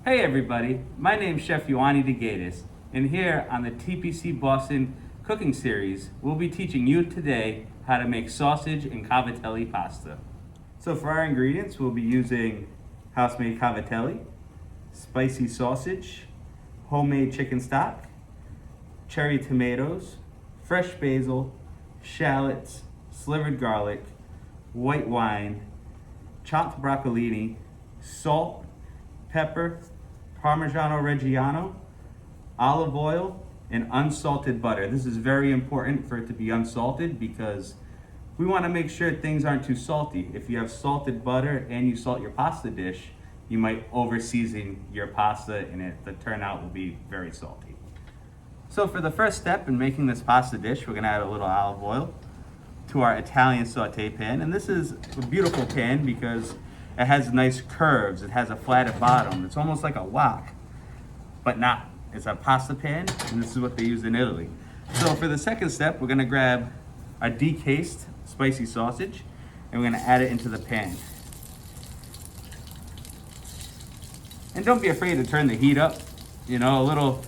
Hey everybody, my name's Chef Ioanni, and here on the TPC Boston cooking series, we'll be teaching you today how to make sausage and cavatelli pasta. So for our ingredients, we'll be using house-made cavatelli, spicy sausage, homemade chicken stock, cherry tomatoes, fresh basil, shallots, slivered garlic, white wine, chopped broccolini, salt, pepper, Parmigiano Reggiano, olive oil, and unsalted butter. This is very important for it to be unsalted because we want to make sure things aren't too salty. If you have salted butter and you salt your pasta dish, you might over season your pasta and the turnout will be very salty. So for the first step in making this pasta dish, we're going to add a little olive oil to our Italian saute pan. And this is a beautiful pan because it has nice curves. It has a flatted bottom. It's almost like a wok, but not. It's a pasta pan, and this is what they use in Italy. So for the second step, we're gonna grab a decased spicy sausage, and we're gonna add it into the pan. And don't be afraid to turn the heat up. You know,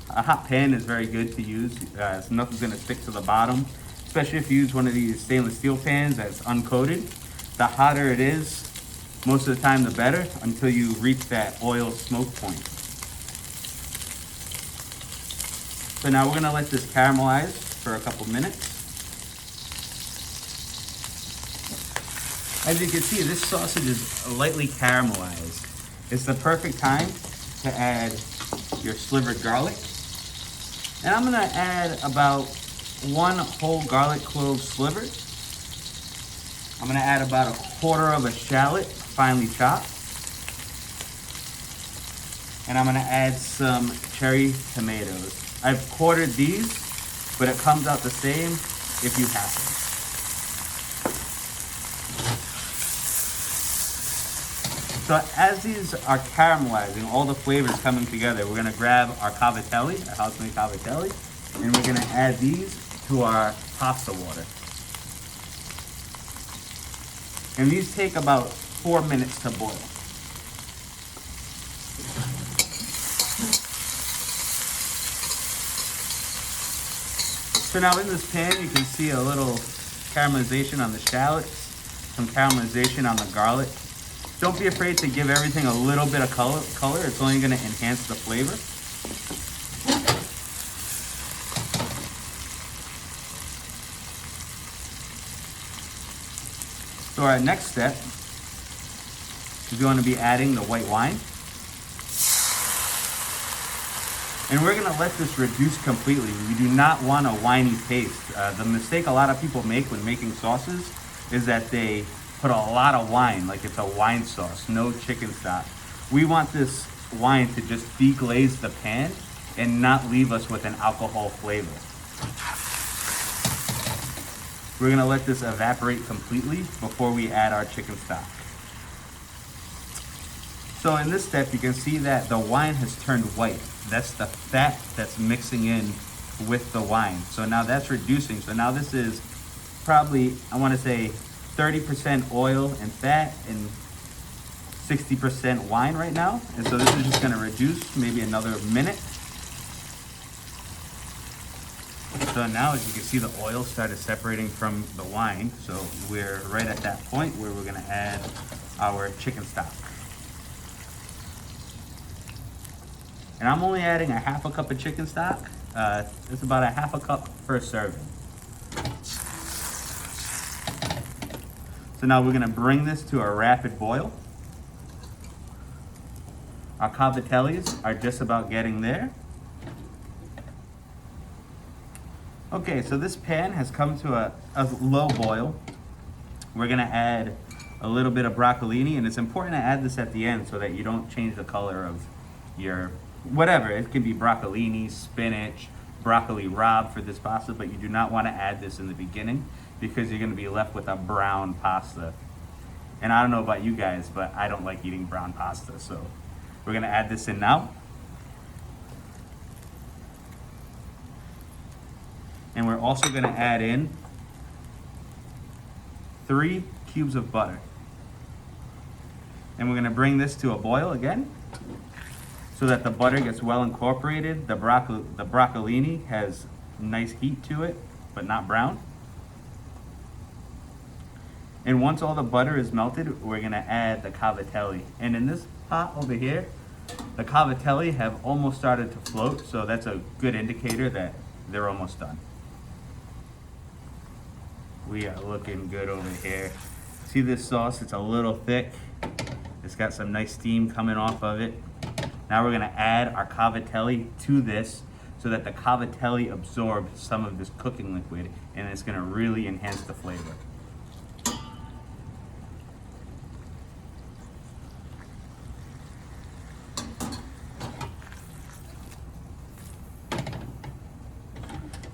a hot pan is very good to use. So nothing's gonna stick to the bottom, especially if you use one of these stainless steel pans that's uncoated. The hotter it is, most of the time the better, until you reach that oil smoke point. So now we're gonna let this caramelize for a couple minutes. As you can see, this sausage is lightly caramelized. It's the perfect time to add your slivered garlic. And I'm gonna add about 1 whole garlic clove slivered. I'm gonna add about 1/4 of a shallot, finely chopped. And I'm gonna add some cherry tomatoes. I've quartered these, but it comes out the same if you have them. So as these are caramelizing, all the flavors coming together, we're gonna grab our cavatelli, our house-made cavatelli, and we're gonna add these to our pasta water. And these take about 4 minutes to boil. So now in this pan, you can see a little caramelization on the shallots, some caramelization on the garlic. Don't be afraid to give everything a little bit of color. It's only gonna enhance the flavor. So our next step is going to be adding the white wine. And we're gonna let this reduce completely. We do not want a winey paste. The mistake a lot of people make when making sauces is that they put a lot of wine, like it's a wine sauce, no chicken stock. We want this wine to just deglaze the pan and not leave us with an alcohol flavor. We're gonna let this evaporate completely before we add our chicken stock. So in this step, you can see that the wine has turned white. That's the fat that's mixing in with the wine. So now that's reducing. So now this is probably, I wanna say 30% oil and fat and 60% wine right now. And so this is just gonna reduce maybe another minute. So now, as you can see, the oil started separating from the wine. So we're right at that point where we're gonna add our chicken stock. And I'm only adding a 1/2 cup of chicken stock. It's about a 1/2 cup per serving. So now we're gonna bring this to a rapid boil. Our cavatellis are just about getting there. Okay, so this pan has come to a low boil. We're gonna add a little bit of broccolini, and it's important to add this at the end so that you don't change the color of your whatever. It can be broccolini, spinach, broccoli rabe for this pasta, but you do not wanna add this in the beginning because you're gonna be left with a brown pasta. And I don't know about you guys, but I don't like eating brown pasta, so we're gonna add this in now. And we're also gonna add in 3 cubes of butter. And we're gonna bring this to a boil again. so that the butter gets well incorporated. The broccolini has nice heat to it, but not brown. And once all the butter is melted, we're gonna add the cavatelli. And in this pot over here, the cavatelli have almost started to float, so that's a good indicator that they're almost done. We are looking good over here. See this sauce? It's a little thick. It's got some nice steam coming off of it. Now we're gonna add our cavatelli to this so that the cavatelli absorbs some of this cooking liquid, and it's gonna really enhance the flavor.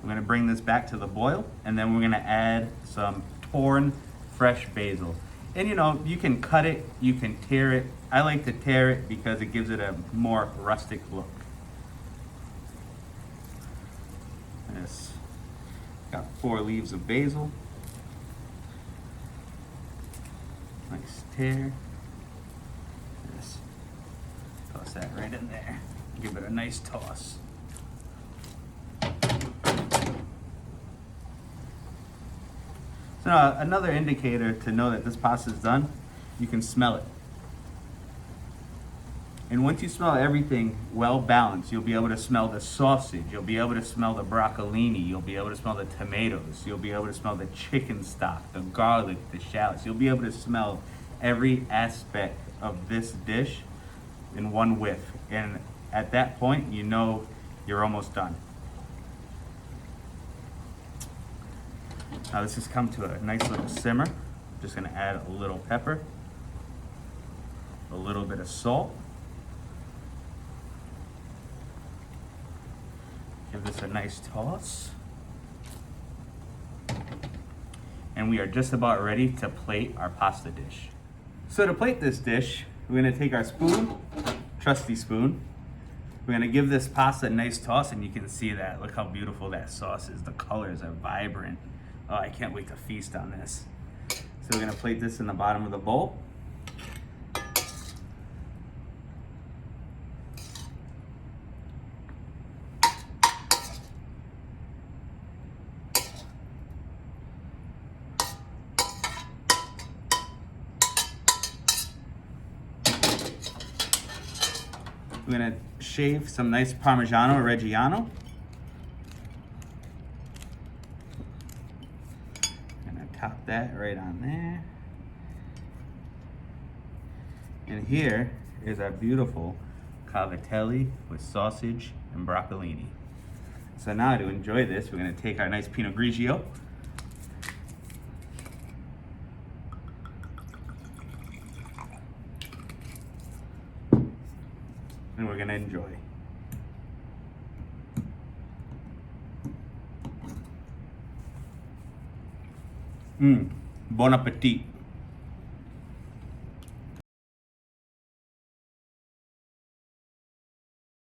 We're gonna bring this back to the boil, and then we're gonna add some torn fresh basil. And you know, you can cut it, you can tear it. I like to tear it because it gives it a more rustic look. This got 4 leaves of basil. Nice tear. Just toss that right in there. Give it a nice toss. So now, another indicator to know that this pasta is done, you can smell it. And once you smell everything well balanced, you'll be able to smell the sausage, you'll be able to smell the broccolini, you'll be able to smell the tomatoes, you'll be able to smell the chicken stock, the garlic, the shallots. You'll be able to smell every aspect of this dish in one whiff. And at that point, you know you're almost done. Now this has come to a nice little simmer. I'm just gonna add a little pepper, a little bit of salt. Give this a nice toss. And we are just about ready to plate our pasta dish. So to plate this dish, we're gonna take our spoon, trusty spoon. We're gonna give this pasta a nice toss, and you can see that. Look how beautiful that sauce is. The colors are vibrant. Oh, I can't wait to feast on this. So we're gonna plate this in the bottom of the bowl. We're gonna shave some nice Parmigiano Reggiano. Top that right on there. And here is our beautiful cavatelli with sausage and broccolini. So now to enjoy this, we're gonna take our nice Pinot Grigio. And we're gonna enjoy. Bon appetit.